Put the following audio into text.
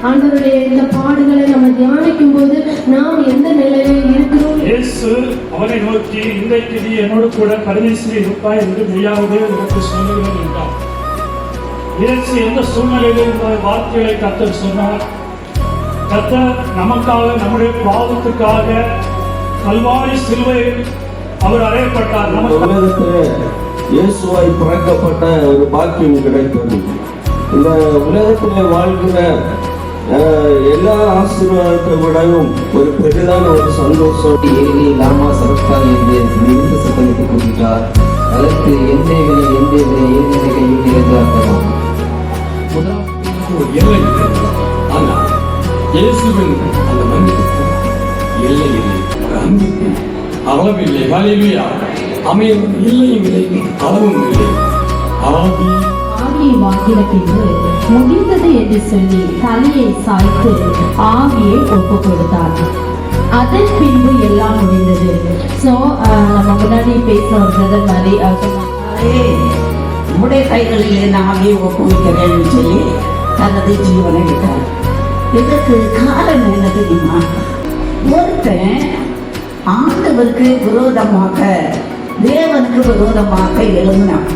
ஆண்டவருடைய இந்த பாடுகளை நம்ம தியானிக்கும் போது நாம் எந்த நிலையில் இருக்கிறோம்? இயேசு அவனை நோக்கி, இன்றைக்கு நீ என்னோடு கூட பரதேசில் இருப்பாய் என்று மெய்யாகவே உனக்கு சொல்லுகிறேன் என்றார். இயேசு எந்த சூழ்நிலையில் இந்த வார்த்தைகளை கர்த்தர் சொன்னார்? கர்த்தர் நமக்காக, நம்முடைய பாவத்துக்காக கல்வாரி சிலுவையில் அவர் அறையப்பட்டார். உலகத்திலே இயேசுவாய் பிறக்கப்பட்ட ஒரு பாக்கியம் கிடைத்தது. இந்த உலகத்திலே வாழ்கிற எல்லா ஆசீர்வாதத்தை விடவும் ஒரு பெரிதான ஒரு சந்தோஷம். ஏலி லாமா சரஸ்தாரி என்று மிகுந்த சத்தமிட்டு கூறினார். அதற்கு எந்தே வினை ஏனென கைவிட்டு அர்த்தமாகும். எல்லை இல்லை. ஆனால் இயேசுவின் அந்த மன்னிப்புக்கு எல்லை இல்லை, ஒரு அன்புக்கு அளவில்லை. ஹல்லேலூயா. அமையும் இல்லையும் இல்லை, அளவும் இல்லை. ஆவியை வாங்கின பின்பு முடிந்தது என்று சொல்லி தலையை சாய்த்து ஆவியை ஒப்பு கொடுத்தார். அதன் பின்பு எல்லாம் முடிந்தது. ஸோ நம்ம முன்னாடி பேசின ஒரு பிரதர் மாதிரி நம்முடைய கைகளிலே நாமே ஒப்புவிக்கிறேன்னு சொல்லி தனது ஜீவனை விட்டார். இதற்கு காரணம் என்ன தெரியுமா? ஒருத்தன் ஆண்டவருக்கு விரோதமாக, தேவனுக்கு விரோதமாக எழுதினான்.